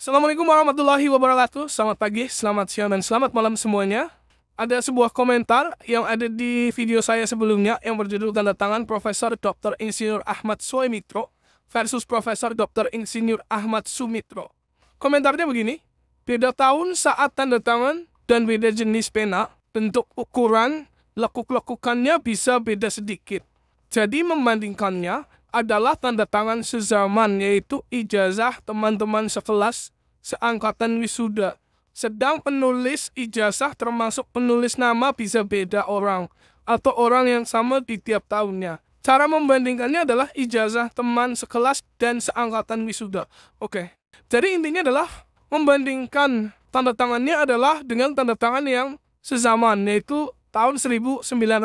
Assalamualaikum warahmatullahi wabarakatuh. Selamat pagi, selamat siang, dan selamat malam semuanya. Ada sebuah komentar yang ada di video saya sebelumnya yang berjudul tanda tangan Profesor Dr. Insinyur Ahmad Sumitro versus Profesor Dr. Insinyur Ahmad Sumitro. Komentarnya begini, beda tahun saat tanda tangan dan beda jenis pena, bentuk ukuran, lekuk-lekukannya bisa beda sedikit. Jadi membandingkannya adalah tanda tangan sezaman, yaitu ijazah teman-teman sekelas seangkatan wisuda. Sedang penulis ijazah termasuk penulis nama bisa beda orang atau orang yang sama di tiap tahunnya. Cara membandingkannya adalah ijazah teman sekelas dan seangkatan wisuda. Oke. Jadi intinya adalah membandingkan tanda tangannya adalah dengan tanda tangan yang sezaman, yaitu tahun 1985.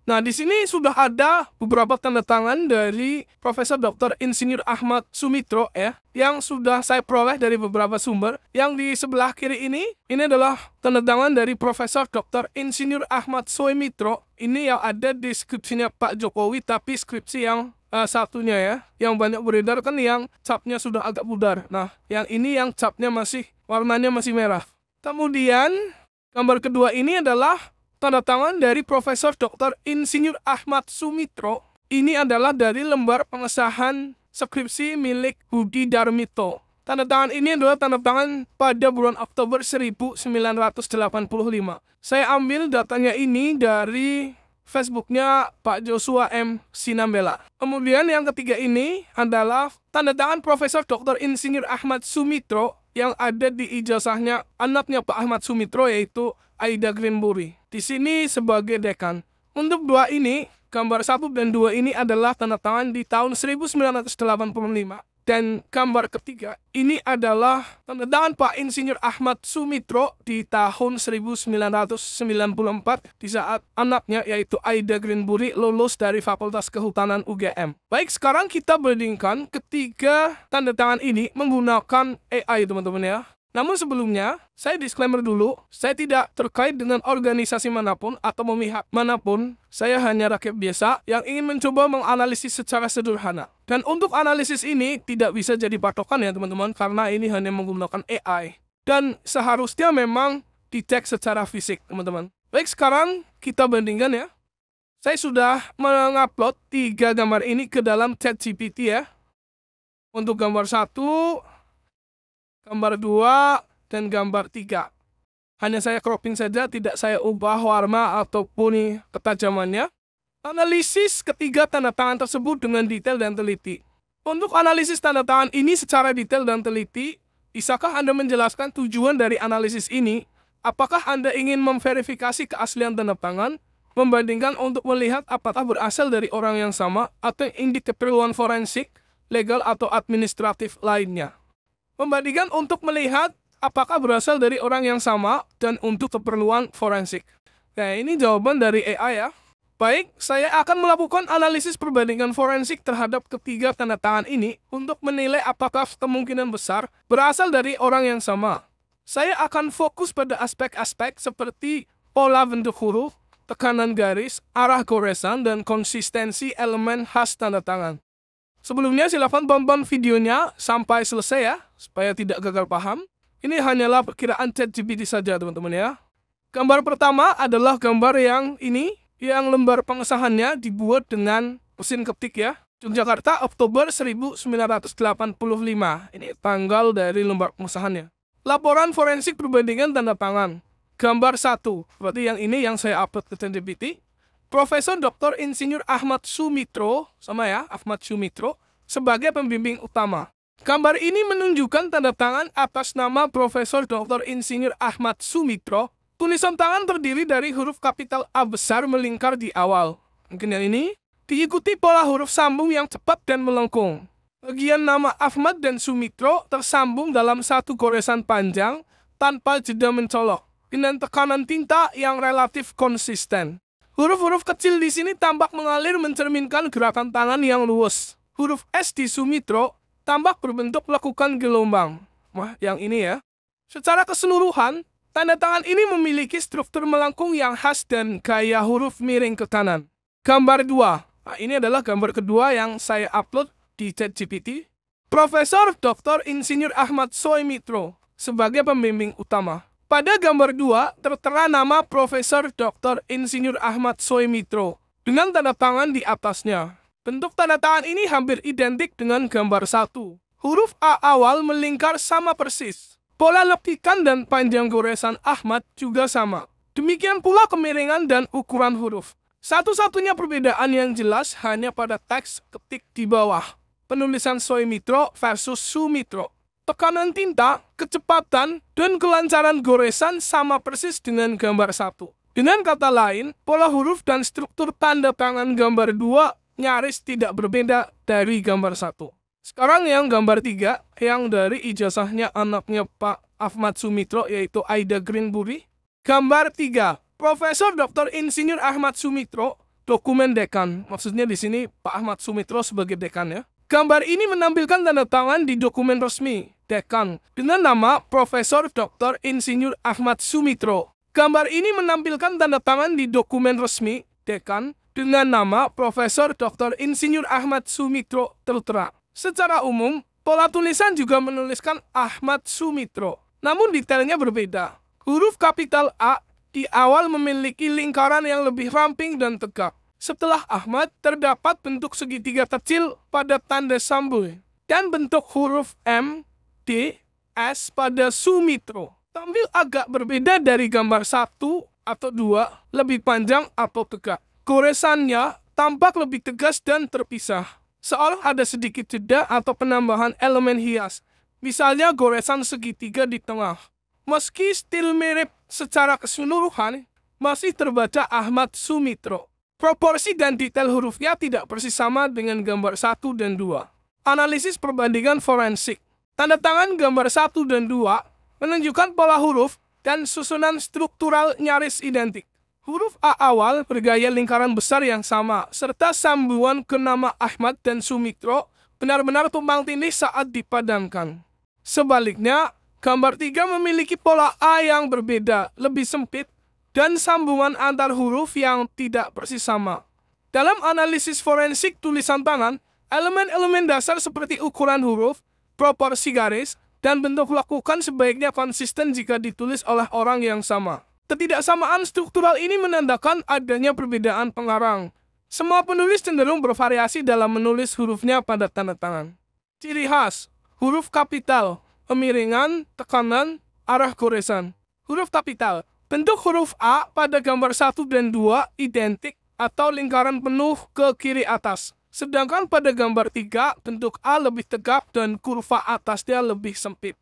Nah, di sini sudah ada beberapa tanda tangan dari Profesor Dr. Insinyur Ahmad Sumitro yang sudah saya peroleh dari beberapa sumber. Yang di sebelah kiri ini adalah tanda tangan dari Profesor Dr. Insinyur Ahmad Sumitro. Ini yang ada di skripsinya Pak Jokowi, tapi skripsi yang satunya yang banyak beredar kan yang capnya sudah agak pudar. Nah, yang ini yang capnya warnanya masih merah. Kemudian gambar kedua ini adalah tanda tangan dari Profesor Dr. Insinyur Ahmad Sumitro. Ini adalah dari lembar pengesahan skripsi milik Budi Darmito. Tanda tangan ini adalah tanda tangan pada bulan Oktober 1985. Saya ambil datanya ini dari Facebooknya Pak Joshua M. Sinambela. Kemudian yang ketiga ini adalah tanda tangan Profesor Dr. Insinyur Ahmad Sumitro yang ada di ijazahnya anaknya Pak Ahmad Sumitro, yaitu Aida Greenbury. Di sini sebagai dekan. Untuk dua ini, gambar 1 dan 2 ini adalah tanda tangan di tahun 1985. Dan gambar ketiga, ini adalah tanda tangan Pak Insinyur Ahmad Sumitro di tahun 1994 di saat anaknya yaitu Aida Greenbury lulus dari Fakultas Kehutanan UGM. Baik, sekarang kita bandingkan ketiga tanda tangan ini menggunakan AI, teman-teman ya. Namun sebelumnya, saya disclaimer dulu, saya tidak terkait dengan organisasi manapun atau memihak manapun. Saya hanya rakyat biasa yang ingin mencoba menganalisis secara sederhana. Dan untuk analisis ini tidak bisa jadi patokan ya teman-teman, karena ini hanya menggunakan AI. Dan seharusnya memang dicek secara fisik teman-teman. Baik, sekarang kita bandingkan ya. Saya sudah mengupload 3 gambar ini ke dalam ChatGPT ya. Untuk gambar 1, gambar 2, dan gambar 3. Hanya saya cropping saja, tidak saya ubah warna ataupun ketajamannya. Analisis ketiga tanda tangan tersebut dengan detail dan teliti. Untuk analisis tanda tangan ini secara detail dan teliti, bisakah Anda menjelaskan tujuan dari analisis ini? Apakah Anda ingin memverifikasi keaslian tanda tangan, membandingkan untuk melihat apakah berasal dari orang yang sama, atau induk keperluan forensik, legal atau administratif lainnya? Membandingkan untuk melihat apakah berasal dari orang yang sama dan untuk keperluan forensik. Nah, ini jawaban dari AI ya. Baik, saya akan melakukan analisis perbandingan forensik terhadap ketiga tanda tangan ini untuk menilai apakah kemungkinan besar berasal dari orang yang sama. Saya akan fokus pada aspek-aspek seperti pola bentuk huruf, tekanan garis, arah goresan, dan konsistensi elemen khas tanda tangan. Sebelumnya silakan tonton videonya sampai selesai ya, supaya tidak gagal paham. Ini hanyalah perkiraan ChatGPT saja teman-teman ya. Gambar pertama adalah gambar yang ini, yang lembar pengesahannya dibuat dengan mesin ketik ya. Yogyakarta, Oktober 1985. Ini tanggal dari lembar pengesahannya. Laporan forensik perbandingan tanda tangan. Gambar 1, berarti yang ini yang saya upload ke ChatGPT. Profesor Dr. Insinyur Ahmad Sumitro, sama ya, Ahmad Sumitro, sebagai pembimbing utama. Gambar ini menunjukkan tanda tangan atas nama Profesor Dr. Insinyur Ahmad Sumitro. Tulisan tangan terdiri dari huruf kapital A besar melingkar di awal. Mungkin yang ini. Diikuti pola huruf sambung yang cepat dan melengkung. Bagian nama Ahmad dan Sumitro tersambung dalam satu goresan panjang tanpa jeda mencolok, dengan tekanan tinta yang relatif konsisten. Huruf-huruf kecil di sini tampak mengalir mencerminkan gerakan tangan yang luwes. Huruf S di Sumitro tampak berbentuk lekukan gelombang. Wah, yang ini ya. Secara keseluruhan, tanda tangan ini memiliki struktur melengkung yang khas dan gaya huruf miring ke kanan. Gambar 2. Nah, ini adalah gambar kedua yang saya upload di ChatGPT. Profesor Dr. Insinyur Ahmad Sumitro sebagai pembimbing utama. Pada gambar 2 tertera nama Profesor Dr. Insinyur Ahmad Sumitro dengan tanda tangan di atasnya. Bentuk tanda tangan ini hampir identik dengan gambar 1. Huruf A awal melingkar sama persis. Pola letikan dan panjang goresan Ahmad juga sama. Demikian pula kemiringan dan ukuran huruf. Satu-satunya perbedaan yang jelas hanya pada teks ketik di bawah. Penulisan Sumitro versus Sumitro. Tekanan tinta, kecepatan, dan kelancaran goresan sama persis dengan gambar 1. Dengan kata lain, pola huruf dan struktur tanda tangan gambar 2 nyaris tidak berbeda dari gambar 1. Sekarang yang gambar 3, yang dari ijazahnya anaknya Pak Ahmad Sumitro, yaitu Aida Greenbury. Gambar 3, Profesor Dr. Insinyur Ahmad Sumitro, dokumen dekan. Maksudnya di sini Pak Ahmad Sumitro sebagai dekan ya. Gambar ini menampilkan tanda tangan di dokumen resmi dekan dengan nama Profesor Dr. Insinyur Ahmad Sumitro. Gambar ini menampilkan tanda tangan di dokumen resmi dekan dengan nama Profesor Dr. Insinyur Ahmad Sumitro tertera. Secara umum, pola tulisan juga menuliskan Ahmad Sumitro, namun detailnya berbeda. Huruf kapital A di awal memiliki lingkaran yang lebih ramping dan tegak. Setelah Ahmad, terdapat bentuk segitiga kecil pada tanda sambung dan bentuk huruf M, D, S pada Sumitro. Tampil agak berbeda dari gambar 1 atau 2, lebih panjang atau tegak. Goresannya tampak lebih tegas dan terpisah, seolah ada sedikit jeda atau penambahan elemen hias, misalnya goresan segitiga di tengah. Meski stil mirip secara keseluruhan, masih terbaca Ahmad Sumitro. Proporsi dan detail hurufnya tidak persis sama dengan gambar 1 dan 2. Analisis perbandingan forensik. Tanda tangan gambar 1 dan 2 menunjukkan pola huruf dan susunan struktural nyaris identik. Huruf A awal bergaya lingkaran besar yang sama, serta sambungan ke nama Ahmad dan Sumitro benar-benar tumpang tindih saat dipadankan. Sebaliknya, gambar 3 memiliki pola A yang berbeda, lebih sempit, dan sambungan antar huruf yang tidak persis sama. Dalam analisis forensik tulisan tangan, elemen-elemen dasar seperti ukuran huruf, proporsi garis, dan bentuk lekukan sebaiknya konsisten jika ditulis oleh orang yang sama. Ketidaksamaan struktural ini menandakan adanya perbedaan pengarang. Semua penulis cenderung bervariasi dalam menulis hurufnya pada tanda tangan. Ciri khas, huruf kapital, kemiringan, tekanan, arah goresan. Huruf kapital. Bentuk huruf A pada gambar 1 dan 2 identik atau lingkaran penuh ke kiri atas. Sedangkan pada gambar 3, bentuk A lebih tegap dan kurva atasnya lebih sempit.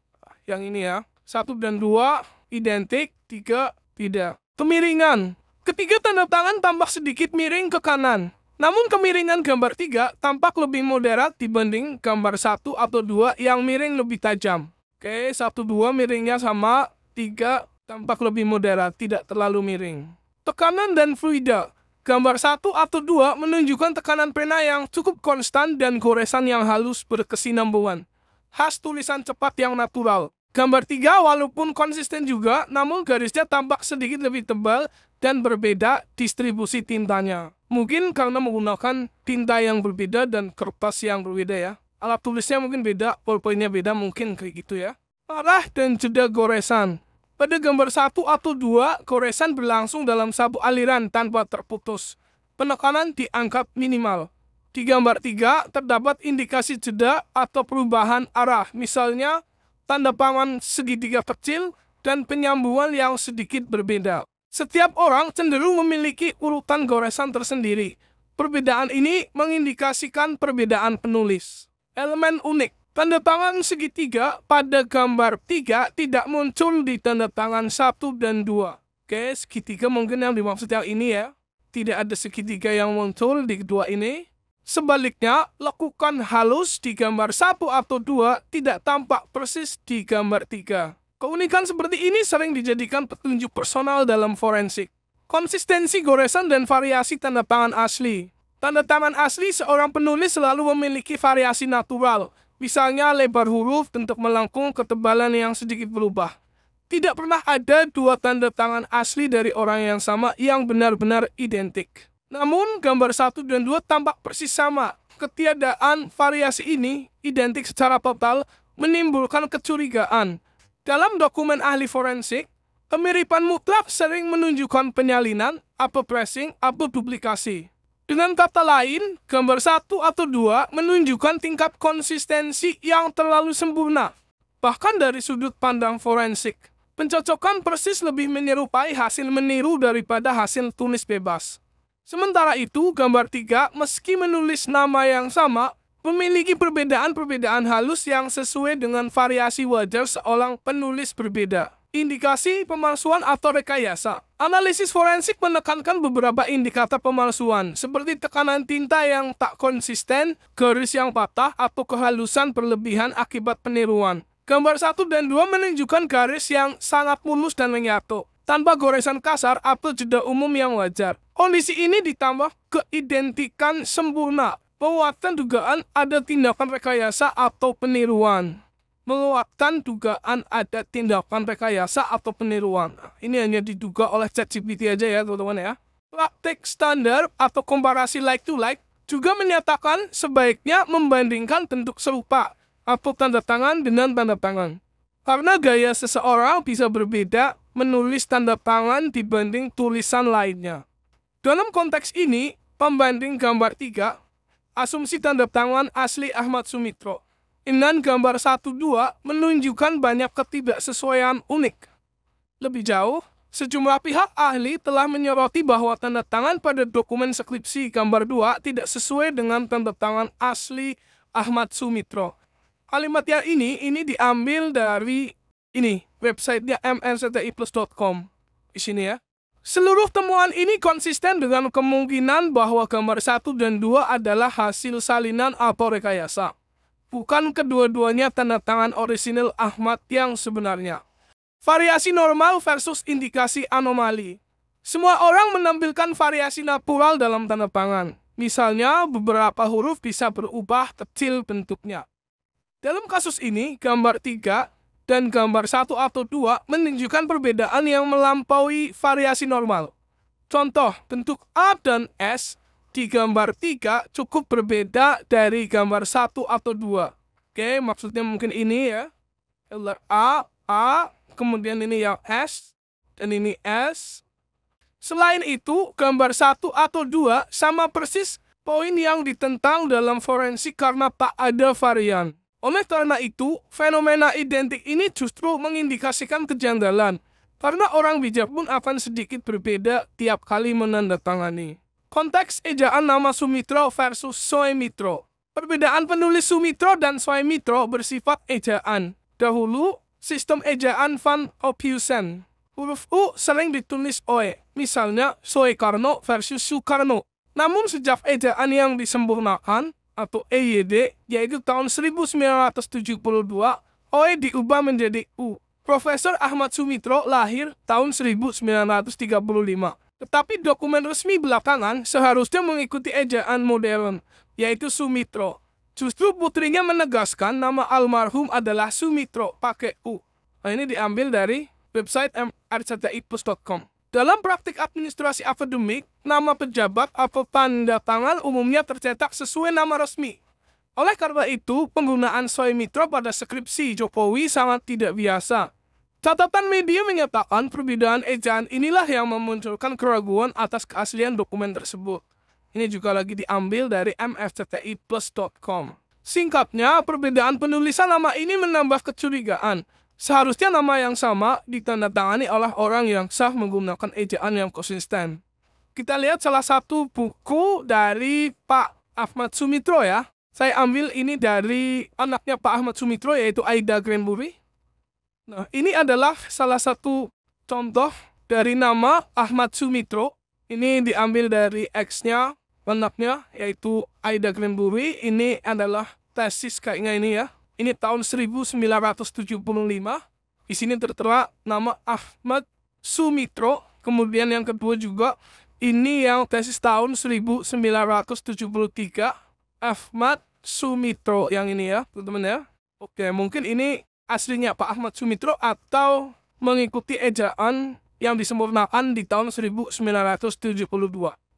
Yang ini ya, 1 dan 2 identik, 3 tidak. Kemiringan. Ketiga tanda tangan tampak sedikit miring ke kanan. Namun kemiringan gambar 3 tampak lebih moderat dibanding gambar 1 atau 2 yang miring lebih tajam. Oke, 1, 2 miringnya sama, 3 tampak lebih moderat, tidak terlalu miring. Tekanan dan fluida. Gambar 1 atau 2 menunjukkan tekanan pena yang cukup konstan dan goresan yang halus berkesinambungan. Khas tulisan cepat yang natural. Gambar 3 walaupun konsisten juga, namun garisnya tampak sedikit lebih tebal dan berbeda distribusi tintanya. Mungkin karena menggunakan tinta yang berbeda dan kertas yang berbeda ya. Alat tulisnya mungkin beda, poin-poinnya beda, mungkin kayak gitu ya. Arah dan jeda goresan. Pada gambar 1 atau 2, goresan berlangsung dalam satu aliran tanpa terputus. Penekanan dianggap minimal. Di gambar 3, terdapat indikasi jeda atau perubahan arah, misalnya tanda tangan segitiga kecil dan penyambungan yang sedikit berbeda. Setiap orang cenderung memiliki urutan goresan tersendiri. Perbedaan ini mengindikasikan perbedaan penulis. Elemen unik. Tanda tangan segitiga pada gambar 3 tidak muncul di tanda tangan 1 dan 2. Oke, segitiga mungkin yang dimaksud yang ini ya. Tidak ada segitiga yang muncul di kedua ini. Sebaliknya, lekukan halus di gambar 1 atau 2 tidak tampak persis di gambar 3. Keunikan seperti ini sering dijadikan petunjuk personal dalam forensik. Konsistensi goresan dan variasi tanda tangan asli. Tanda tangan asli seorang penulis selalu memiliki variasi natural. Misalnya lebar huruf, bentuk melengkung, ketebalan yang sedikit berubah. Tidak pernah ada dua tanda tangan asli dari orang yang sama yang benar-benar identik. Namun, gambar 1 dan 2 tampak persis sama. ketiadaan variasi ini identik secara total menimbulkan kecurigaan. Dalam dokumen ahli forensik, kemiripan mutlak sering menunjukkan penyalinan, pressing, atau duplikasi. Dengan kata lain, gambar 1 atau 2 menunjukkan tingkat konsistensi yang terlalu sempurna. Bahkan dari sudut pandang forensik, pencocokan persis lebih menyerupai hasil meniru daripada hasil tulis bebas. Sementara itu, gambar 3, meski menulis nama yang sama, memiliki perbedaan-perbedaan halus yang sesuai dengan variasi wajar seorang penulis berbeda. Indikasi pemalsuan atau rekayasa. Analisis forensik menekankan beberapa indikator pemalsuan, seperti tekanan tinta yang tak konsisten, garis yang patah, atau kehalusan berlebihan akibat peniruan. Gambar 1 dan 2 menunjukkan garis yang sangat mulus dan menyatu, tanpa goresan kasar atau jeda umum yang wajar. Kondisi ini ditambah keidentikan sempurna, menguatkan dugaan ada tindakan rekayasa atau peniruan. Ini hanya diduga oleh ChatGPT aja ya teman-teman ya. Praktik standar atau komparasi like to like juga menyatakan sebaiknya membandingkan bentuk serupa atau tanda tangan dengan tanda tangan. Karena gaya seseorang bisa berbeda menulis tanda tangan dibanding tulisan lainnya. Dalam konteks ini, pembanding gambar 3, asumsi tanda tangan asli Ahmad Soemitro, dan gambar 1-2 menunjukkan banyak ketidaksesuaian unik. Lebih jauh, sejumlah pihak ahli telah menyoroti bahwa tanda tangan pada dokumen skripsi gambar 2 tidak sesuai dengan tanda tangan asli Ahmad Soemitro. Kalimat yang ini diambil dari websitenya mrctiplus.com. Di sini ya. Seluruh temuan ini konsisten dengan kemungkinan bahwa gambar 1 dan 2 adalah hasil salinan atau rekayasa. Bukan kedua-duanya tanda tangan orisinil Ahmad yang sebenarnya. Variasi normal versus indikasi anomali. Semua orang menampilkan variasi natural dalam tanda tangan. Misalnya, beberapa huruf bisa berubah kecil bentuknya. Dalam kasus ini, gambar 3 dan gambar 1 atau 2 menunjukkan perbedaan yang melampaui variasi normal. Contoh, bentuk A dan S di gambar 3 cukup berbeda dari gambar 1 atau 2. Oke, maksudnya mungkin ini ya. A, kemudian ini yang S, dan ini S. Selain itu, gambar 1 atau 2 sama persis poin yang ditentang dalam forensik karena tak ada varian. Oleh karena itu, fenomena identik ini justru mengindikasikan kejanggalan, karena orang bijak pun akan sedikit berbeda tiap kali menandatangani. Konteks ejaan nama Soemitro versus Soemitro. Perbedaan penulis Soemitro dan Soemitro bersifat ejaan. Dahulu, sistem ejaan Van Ophuijsen. Huruf U sering ditulis OE, misalnya Soekarno versus Soekarno. Namun sejak ejaan yang disempurnakan, atau EYD, yaitu tahun 1972, OE diubah menjadi U. Profesor Ahmad Soemitro lahir tahun 1935. Tetapi dokumen resmi belakangan seharusnya mengikuti ejaan modern, yaitu Soemitro. Justru putrinya menegaskan nama almarhum adalah Soemitro, pakai U. Nah, ini diambil dari website mrctiplus.com. Dalam praktik administrasi akademik, nama pejabat atau tanda tangan umumnya tercetak sesuai nama resmi. Oleh karena itu, penggunaan Soemitro pada skripsi Jokowi sangat tidak biasa. Catatan media menyatakan perbedaan ejaan inilah yang memunculkan keraguan atas keaslian dokumen tersebut. Ini juga lagi diambil dari mrctiplus.com. Singkatnya, perbedaan penulisan nama ini menambah kecurigaan. Seharusnya nama yang sama ditandatangani oleh orang yang sah menggunakan ejaan yang konsisten. Kita lihat salah satu buku dari Pak Ahmad Soemitro ya. Saya ambil ini dari anaknya Pak Ahmad Soemitro, yaitu Aida Granbury. Nah, ini adalah salah satu contoh dari nama Ahmad Soemitro. Ini diambil dari X-nya, anaknya, yaitu Aida Granbury. Ini adalah tesis kayaknya ini ya. Ini tahun 1975. Di sini tertera nama Ahmad Soemitro. Kemudian yang kedua juga, ini yang tesis tahun 1973. Ahmad Soemitro yang ini ya, teman-teman ya. Oke, mungkin ini aslinya Pak Ahmad Soemitro atau mengikuti ejaan yang disempurnakan di tahun 1972.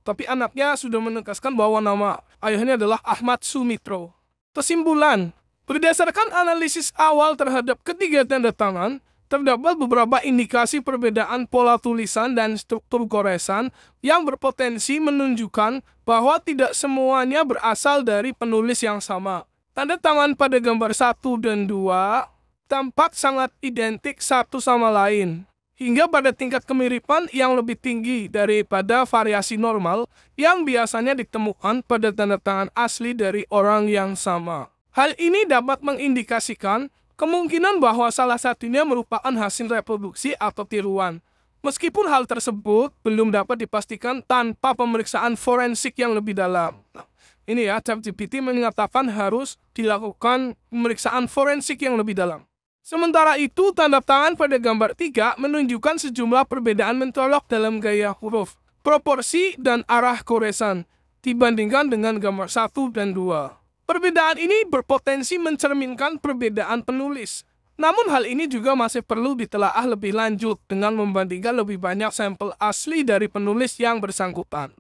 tapi anaknya sudah menegaskan bahwa nama ayahnya adalah Ahmad Sumitro. Kesimpulan, berdasarkan analisis awal terhadap ketiga tanda tangan, terdapat beberapa indikasi perbedaan pola tulisan dan struktur goresan yang berpotensi menunjukkan bahwa tidak semuanya berasal dari penulis yang sama. Tanda tangan pada gambar 1 dan 2 tampak sangat identik satu sama lain, hingga pada tingkat kemiripan yang lebih tinggi daripada variasi normal yang biasanya ditemukan pada tanda tangan asli dari orang yang sama. Hal ini dapat mengindikasikan kemungkinan bahwa salah satunya merupakan hasil reproduksi atau tiruan. Meskipun hal tersebut belum dapat dipastikan tanpa pemeriksaan forensik yang lebih dalam. Ini ya, ChatGPT mengatakan harus dilakukan pemeriksaan forensik yang lebih dalam. Sementara itu, tanda tangan pada gambar 3 menunjukkan sejumlah perbedaan mencolok dalam gaya huruf, proporsi, dan arah goresan dibandingkan dengan gambar 1 dan 2. Perbedaan ini berpotensi mencerminkan perbedaan penulis. Namun hal ini juga masih perlu ditelaah lebih lanjut dengan membandingkan lebih banyak sampel asli dari penulis yang bersangkutan.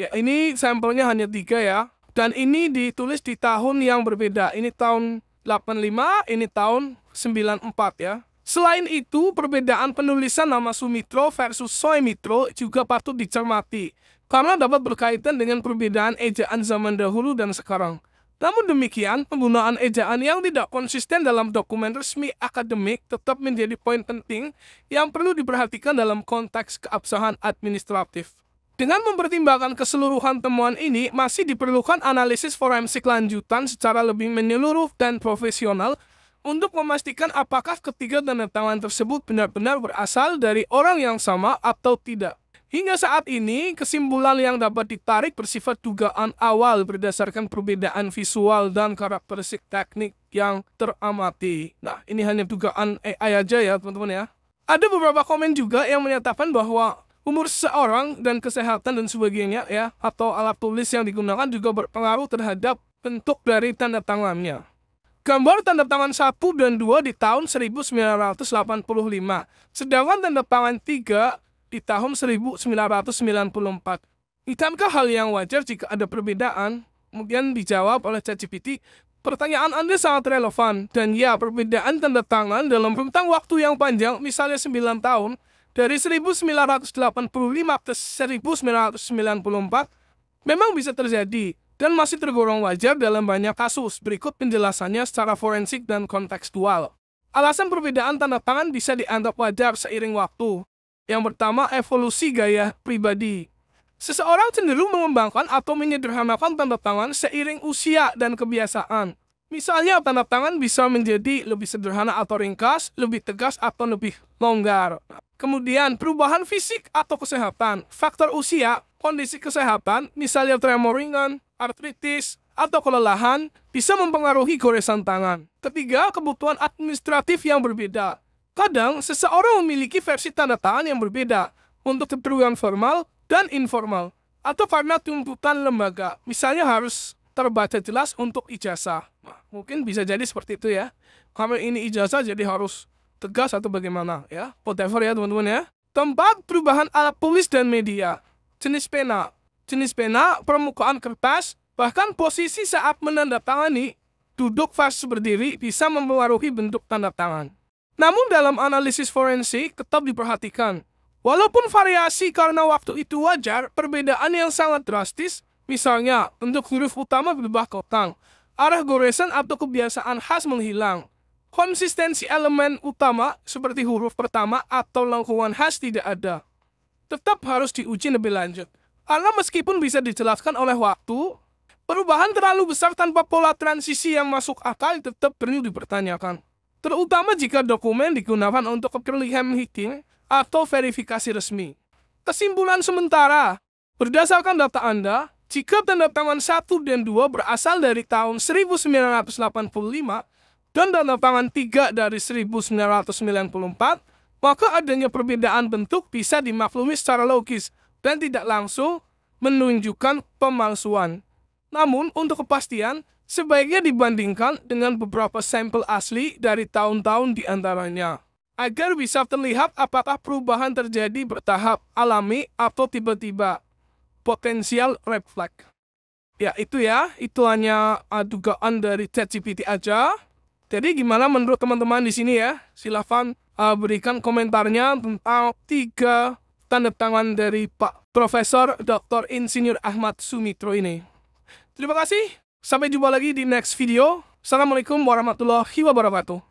Ya, ini sampelnya hanya 3 ya. Dan ini ditulis di tahun yang berbeda. Ini tahun 85, ini tahun 94 ya. Selain itu, perbedaan penulisan nama Sumitro versus Soemitro juga patut dicermati, karena dapat berkaitan dengan perbedaan ejaan zaman dahulu dan sekarang. Namun demikian, penggunaan ejaan yang tidak konsisten dalam dokumen resmi akademik tetap menjadi poin penting yang perlu diperhatikan dalam konteks keabsahan administratif. Dengan mempertimbangkan keseluruhan temuan ini, masih diperlukan analisis forensik lanjutan secara lebih menyeluruh dan profesional untuk memastikan apakah ketiga tanda tangan tersebut benar-benar berasal dari orang yang sama atau tidak. Hingga saat ini, kesimpulan yang dapat ditarik bersifat dugaan awal berdasarkan perbedaan visual dan karakteristik teknik yang teramati. Nah, ini hanya dugaan AI aja ya, teman-teman ya. Ada beberapa komen juga yang menyatakan bahwa umur seseorang dan kesehatan dan sebagainya ya, atau alat tulis yang digunakan juga berpengaruh terhadap bentuk dari tanda tangannya. Gambar tanda tangan 1 dan 2 di tahun 1985, sedangkan tanda tangan 3 di tahun 1994. Bukankah hal yang wajar jika ada perbedaan? Kemudian dijawab oleh ChatGPT, pertanyaan Anda sangat relevan, dan ya, perbedaan tanda tangan dalam rentang waktu yang panjang, misalnya 9 tahun, dari 1985 ke 1994, memang bisa terjadi, dan masih tergolong wajar dalam banyak kasus. Berikut penjelasannya secara forensik dan kontekstual. Alasan perbedaan tanda tangan bisa dianggap wajar seiring waktu. Yang pertama, evolusi gaya pribadi. Seseorang cenderung mengembangkan atau menyederhanakan tanda tangan seiring usia dan kebiasaan. Misalnya, tanda tangan bisa menjadi lebih sederhana atau ringkas, lebih tegas atau lebih longgar. Kemudian, perubahan fisik atau kesehatan. Faktor usia, kondisi kesehatan, misalnya tremor ringan, artritis, atau kelelahan, bisa mempengaruhi goresan tangan. Ketiga, kebutuhan administratif yang berbeda. Kadang, seseorang memiliki versi tanda tangan yang berbeda untuk keperluan formal dan informal, atau karena tuntutan lembaga. Misalnya harus terbaca jelas untuk ijazah. Nah, mungkin bisa jadi seperti itu ya. Karena ini ijazah jadi harus tegas atau bagaimana ya. Whatever ya teman-teman ya. Tempat perubahan alat tulis dan media. Jenis pena. Jenis pena, permukaan kertas, bahkan posisi saat menandatangani, duduk versus berdiri bisa mempengaruhi bentuk tanda tangan. Namun dalam analisis forensik tetap diperhatikan. Walaupun variasi karena waktu itu wajar, perbedaan yang sangat drastis, misalnya bentuk huruf utama berubah kotang, arah goresan atau kebiasaan khas menghilang. Konsistensi elemen utama seperti huruf pertama atau lengkungan khas tidak ada. Tetap harus diuji lebih lanjut. Karena meskipun bisa dijelaskan oleh waktu, perubahan terlalu besar tanpa pola transisi yang masuk akal tetap perlu dipertanyakan. Terutama jika dokumen digunakan untuk comprehensive atau verifikasi resmi. Kesimpulan sementara, berdasarkan data Anda, jika tanda tangan 1 dan 2 berasal dari tahun 1985 dan tanda tangan 3 dari 1994, maka adanya perbedaan bentuk bisa dimaklumi secara logis dan tidak langsung menunjukkan pemalsuan. Namun, untuk kepastian, sebaiknya dibandingkan dengan beberapa sampel asli dari tahun-tahun di antaranya, agar bisa terlihat apakah perubahan terjadi bertahap, alami, atau tiba-tiba. potensial red flag. Ya, itu hanya dugaan dari ChatGPT aja. Jadi gimana menurut teman-teman di sini ya? Silahkan berikan komentarnya tentang 3 tanda tangan dari Pak Profesor Dr. Insinyur Ahmad Sumitro ini. Terima kasih. Sampai jumpa lagi di next video. Assalamualaikum warahmatullahi wabarakatuh.